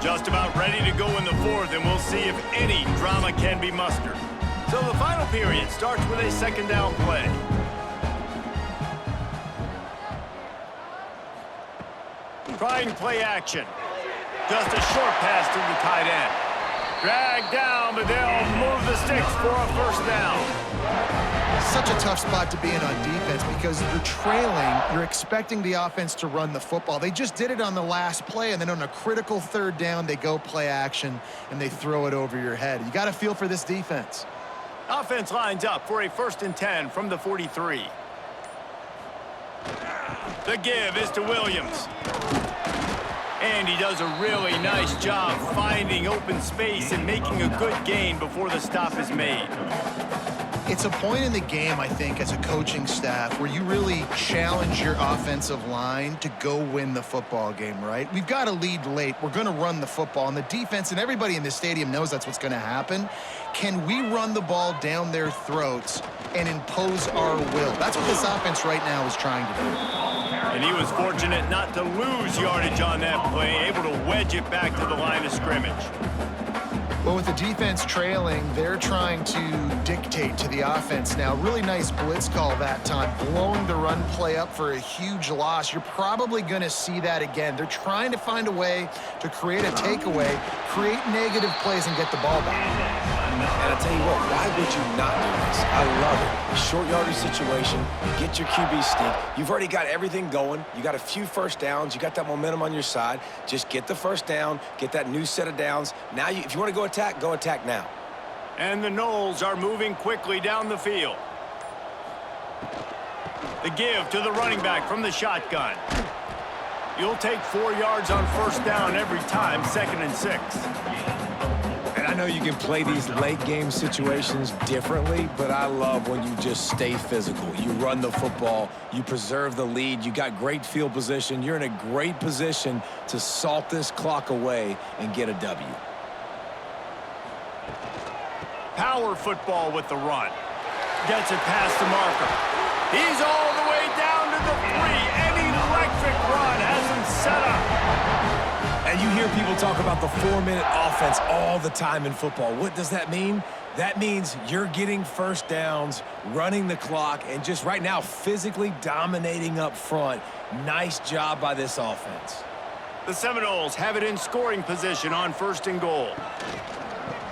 Just about ready to go in the 4th, and we'll see if any drama can be mustered. So the final period starts with a 2nd down play. Trying play action. Just a short pass to the tight end. Dragged down, but they'll move the sticks for a 1st down. Such a tough spot to be in on defense because you're trailing, you're expecting the offense to run the football. They just did it on the last play, and then on a critical 3rd down, they go play action, and they throw it over your head. You got to feel for this defense. Offense lines up for a 1st and 10 from the 43. The give is to Williams. And he does a really nice job finding open space and making a good gain before the stop is made. It's a point in the game, I think, as a coaching staff where you really challenge your offensive line to go win the football game, right? We've got a lead late. We're going to run the football. And the defense and everybody in this stadium knows that's what's going to happen. Can we run the ball down their throats and impose our will? That's what this offense right now is trying to do. And he was fortunate not to lose yardage on that play, able to wedge it back to the line of scrimmage. Well, with the defense trailing, they're trying to dictate to the offense now. Really nice blitz call that time, blowing the run play up for a huge loss. You're probably going to see that again. They're trying to find a way to create a takeaway, create negative plays, and get the ball back. And I tell you what, why would you not do this? I love it. Short yardage situation, get your QB sneak. You've already got everything going. You got a few 1st downs. You got that momentum on your side. Just get the 1st down, get that new set of downs. Now, if you want to go attack now. And the Noles are moving quickly down the field. The give to the running back from the shotgun. You'll take 4 yards on 1st down every time, 2nd and 6. And I know you can play these late game situations differently, but I love when you just stay physical. You run the football, you preserve the lead, you got great field position. You're in a great position to salt this clock away and get a W. Power football with the run. Gets it past the marker. He's all the way down to the 3. An electric run has him set up. And you hear people talk about the 4-minute offense all the time in football. What does that mean? That means you're getting 1st downs, running the clock, and just right now physically dominating up front. Nice job by this offense. The Seminoles have it in scoring position on 1st and goal.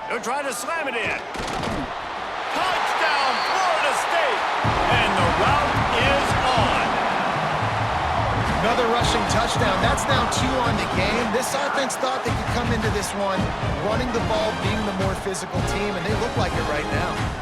They'll try to slam it in. Touchdown, Florida State! And the route is on. Another rushing touchdown. That's now 2 on the game. This offense thought they could come into this one running the ball, being the more physical team, and they look like it right now.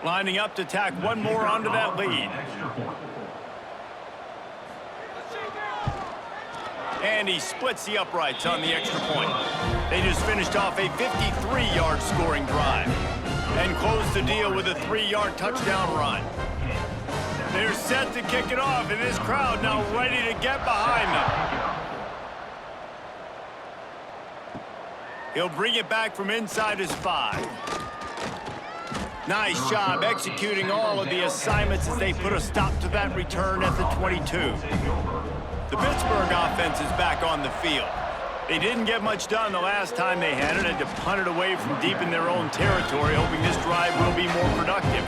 Lining up to tack one more onto that lead. And he splits the uprights on the extra point. They just finished off a 53-yard scoring drive and closed the deal with a 3-yard touchdown run. They're set to kick it off, and this crowd now ready to get behind them. He'll bring it back from inside his 5. Nice job executing all of the assignments as they put a stop to that return at the 22. The Pittsburgh offense is back on the field. They didn't get much done the last time they had it, had to punt it away from deep in their own territory, hoping this drive will be more productive.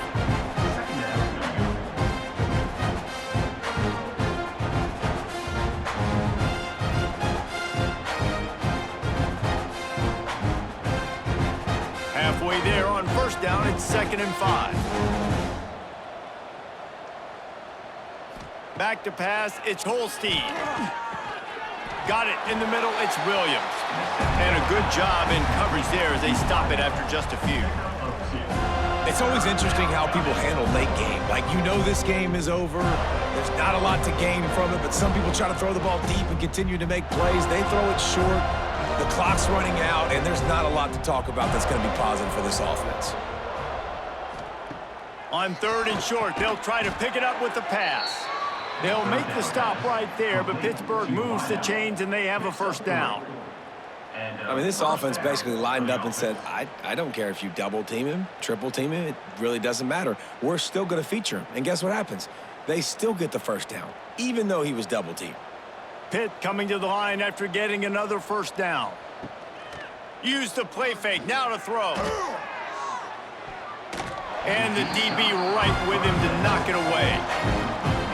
Halfway there on first down, it's 2nd and 5. Back to pass, it's Holstein. Got it in the middle, it's Williams. And a good job in coverage there as they stop it after just a few. It's always interesting how people handle late game. Like, you know this game is over. There's not a lot to gain from it, but some people try to throw the ball deep and continue to make plays. They throw it short. The clock's running out, and there's not a lot to talk about that's going to be positive for this offense. On 3rd and short, they'll try to pick it up with the pass. They'll make the stop right there, but Pittsburgh moves the chains, and they have a first down. I mean, this offense basically lined up and said, I don't care if you double-team him, triple-team him. It really doesn't matter. We're still going to feature him. And guess what happens? They still get the first down, even though he was double-teamed. Pitt coming to the line after getting another first down. Use the play fake, now to throw. And the DB right with him to knock it away.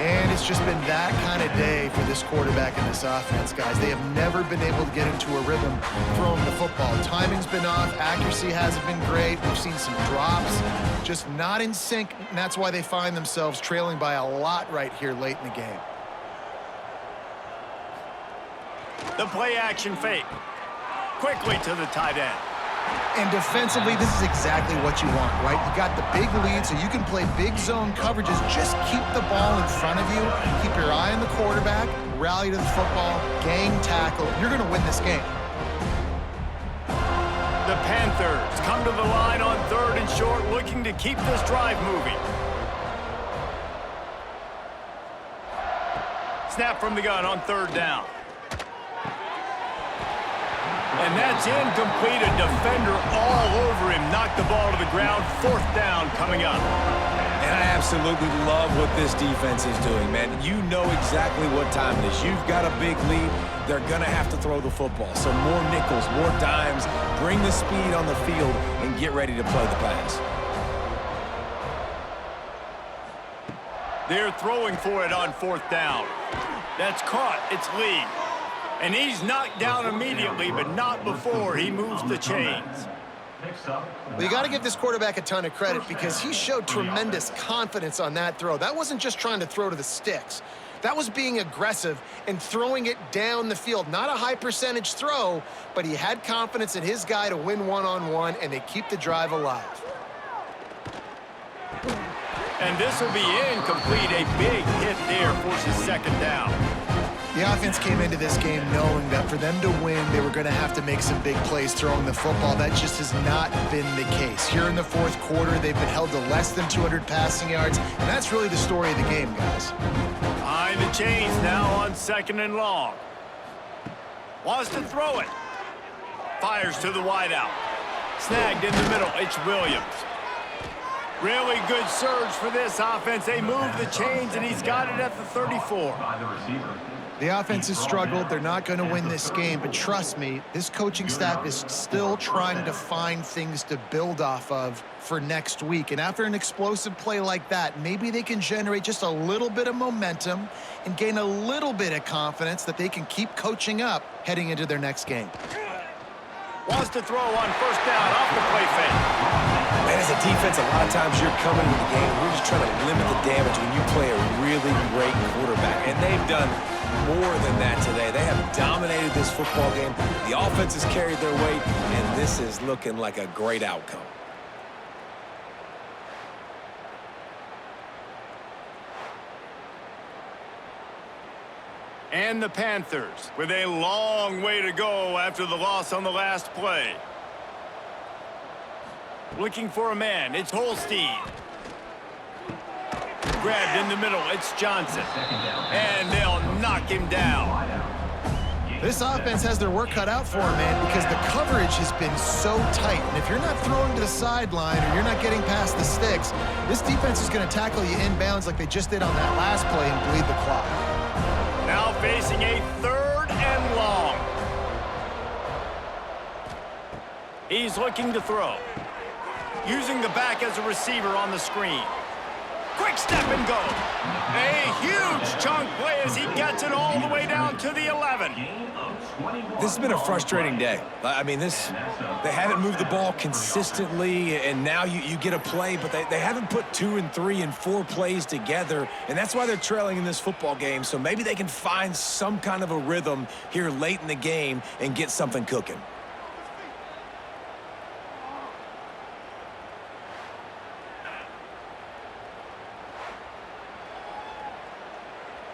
And it's just been that kind of day for this quarterback and this offense, guys. They have never been able to get into a rhythm throwing the football. Timing's been off. Accuracy hasn't been great. We've seen some drops, just not in sync, and that's why they find themselves trailing by a lot right here late in the game. The play action fake. Quickly to the tight end. And defensively, this is exactly what you want, right? You got the big lead, so you can play big zone coverages. Just keep the ball in front of you. Keep your eye on the quarterback. Rally to the football. Gang tackle. You're going to win this game. The Panthers come to the line on 3rd and short, looking to keep this drive moving. Snap from the gun on 3rd down. And that's incomplete. A defender all over him. Knocked the ball to the ground. 4th down coming up. And I absolutely love what this defense is doing, man. You know exactly what time it is. You've got a big lead. They're going to have to throw the football. So more nickels, more dimes. Bring the speed on the field and get ready to play the pass. They're throwing for it on 4th down. That's caught. It's Lee. And he's knocked down immediately, but not before he moves the chains. Well, you got to give this quarterback a ton of credit because he showed tremendous confidence on that throw. That wasn't just trying to throw to the sticks. That was being aggressive and throwing it down the field. Not a high percentage throw, but he had confidence in his guy to win one-on-one, and they keep the drive alive. And this will be incomplete. A big hit there forces 2nd down. The offense came into this game knowing that for them to win, they were going to have to make some big plays throwing the football. That just has not been the case. Here in the 4th quarter, they've been held to less than 200 passing yards, and that's really the story of the game, guys. Behind the chains now on 2nd and long. Wants to throw it. Fires to the wideout. Snagged in the middle. It's Williams. Really good surge for this offense. They move the chains, and he's got it at the 34. The offense has struggled. They're not going to win this game, but trust me, this coaching staff is still trying to find things to build off of for next week. And after an explosive play like that, maybe they can generate just a little bit of momentum and gain a little bit of confidence that they can keep coaching up heading into their next game. Wants to throw on 1st down off the play fake. Man, as a defense, a lot of times you're coming into the game, we're just trying to limit the damage when you play a really great quarterback. And they've done more than that today. They have dominated this football game. The offense has carried their weight, and this is looking like a great outcome. And the Panthers with a long way to go after the loss on the last play. Looking for a man, it's Holstein. Grabbed in the middle, it's Johnson. And they'll knock him down. This offense has their work cut out for them, man, because the coverage has been so tight. And if you're not throwing to the sideline or you're not getting past the sticks, this defense is going to tackle you inbounds like they just did on that last play and bleed the clock. Now facing a 3rd and long. He's looking to throw. Using the back as a receiver on the screen. Quick step and go. A huge chunk play as he gets it all the way down to the 11. This has been a frustrating day. I mean, they haven't moved the ball consistently, and now you get a play, but they haven't put 2 and 3 and 4 plays together, and that's why they're trailing in this football game. So maybe they can find some kind of a rhythm here late in the game and get something cooking.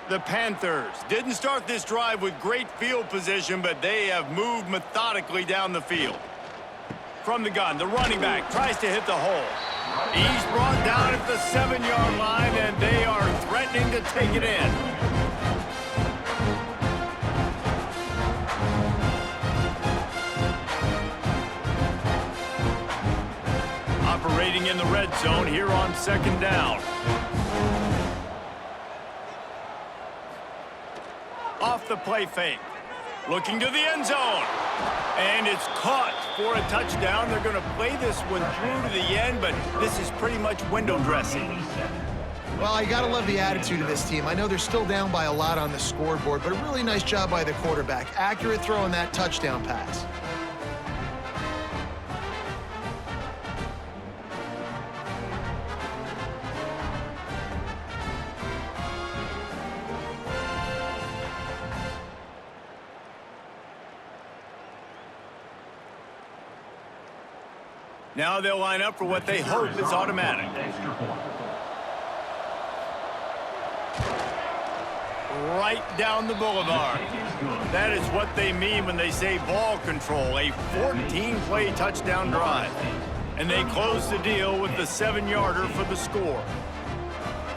The Panthers didn't start this drive with great field position, but they have moved methodically down the field. From the gun, the running back tries to hit the hole. He's brought down at the 7-yard line, and they are threatening to take it in. Operating in the red zone here on 2nd down. Off the play fake. Looking to the end zone. And it's caught for a touchdown. They're going to play this one through to the end, but this is pretty much window dressing. Well, you got to love the attitude of this team. I know they're still down by a lot on the scoreboard, but a really nice job by the quarterback. Accurate throw on that touchdown pass. Now they'll line up for what they hope is automatic. Right down the boulevard. That is what they mean when they say ball control, a 14-play touchdown drive. And they close the deal with the 7-yarder for the score.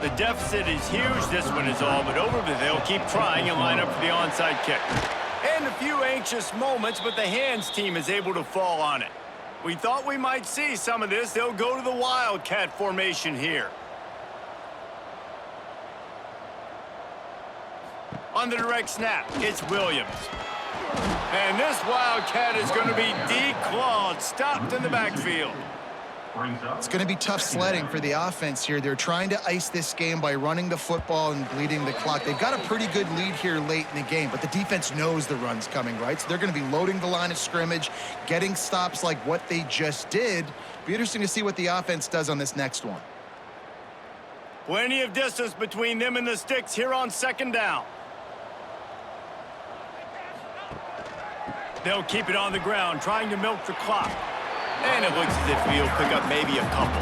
The deficit is huge. This one is all but over, but they'll keep trying and line up for the onside kick. And a few anxious moments, but the hands team is able to fall on it. We thought we might see some of this. They'll go to the Wildcat formation here. On the direct snap, it's Williams. And this Wildcat is going to be declawed, stopped in the backfield. It's going to be tough sledding for the offense here. They're trying to ice this game by running the football and bleeding the clock. They've got a pretty good lead here late in the game, but the defense knows the run's coming, right? So they're going to be loading the line of scrimmage, getting stops like what they just did. Be interesting to see what the offense does on this next one. Plenty of distance between them and the Stix here on 2nd down. They'll keep it on the ground, trying to milk the clock. And it looks as if he'll pick up maybe a couple.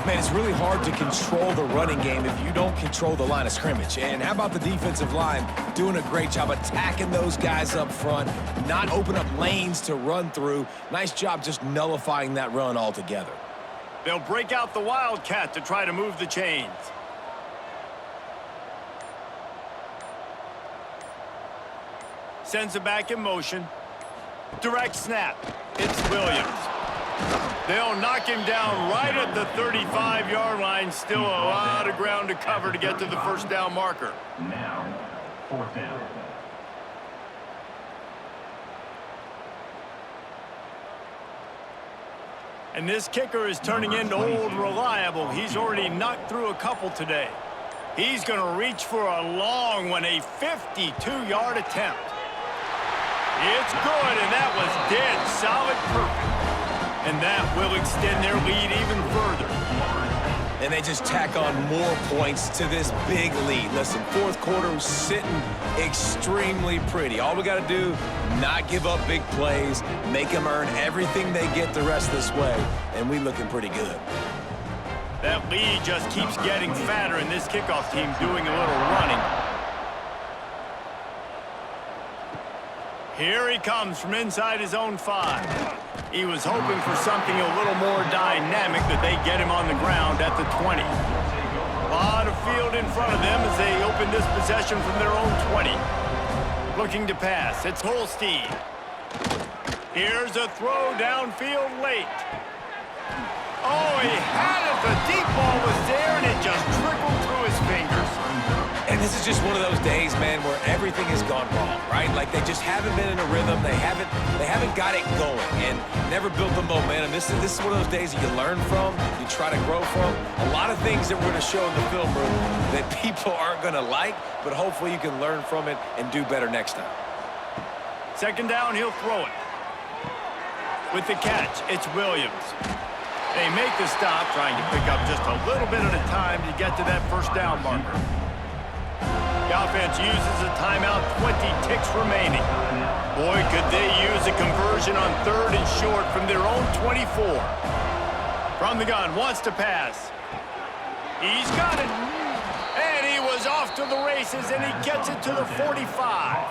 Man, it's really hard to control the running game if you don't control the line of scrimmage. And how about the defensive line doing a great job attacking those guys up front, not open up lanes to run through. Nice job just nullifying that run altogether. They'll break out the Wildcat to try to move the chains. Sends it back in motion. Direct snap. It's Williams. They'll knock him down right at the 35-yard line. Still a lot of ground to cover to get to the 1st down marker. Now, 4th down. And this kicker is turning into old reliable. He's already knocked through a couple today. He's going to reach for a long one, a 52-yard attempt. It's good, and that was dead solid perfect. And that will extend their lead even further. And they just tack on more points to this big lead. Listen, 4th quarter sitting extremely pretty. All we got to do, not give up big plays, make them earn everything they get the rest of this way, and we looking pretty good. That lead just keeps getting fatter, and this kickoff team doing a little running. Here he comes from inside his own 5. He was hoping for something a little more dynamic, that they get him on the ground at the 20. A lot of field in front of them as they open this possession from their own 20. Looking to pass. It's Holstein. Here's a throw downfield late. Oh, he had it. The deep ball was there, and it just trickled through his fingers. And this is just one of those days, man, where everything has gone wrong, right? Like they just haven't been in a rhythm. They haven't got it going and never built the momentum. This is one of those days that you learn from, you try to grow from. A lot of things that we're going to show in the film room that people aren't going to like, but hopefully you can learn from it and do better next time. Second down, he'll throw it. With the catch, it's Williams. They make the stop, trying to pick up just a little bit at a time to get to that first down marker. The offense uses a timeout, 20 ticks remaining. Boy, could they use a conversion on 3rd and short from their own 24. From the gun, wants to pass. He's got it. And he was off to the races, and he gets it to the 45.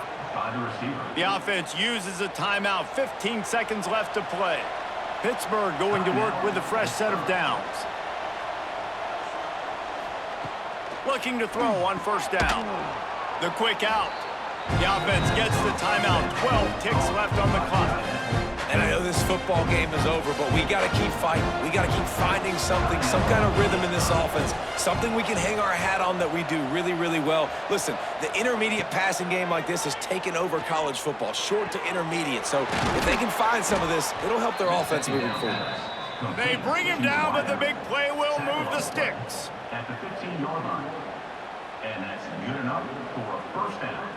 The offense uses a timeout, 15 seconds left to play. Pittsburgh going to work with a fresh set of downs. Looking to throw on first down. The quick out. The offense gets the timeout. 12 ticks left on the clock. And I know this football game is over, but we got to keep fighting. We got to keep finding something, some kind of rhythm in this offense, something we can hang our hat on that we do really, really well. Listen, the intermediate passing game like this has taken over college football, short to intermediate. So if they can find some of this, it'll help their offense moving forward. They bring him down, but the big play will move the Stix. At the 15-yard line. And that's good enough for a first down.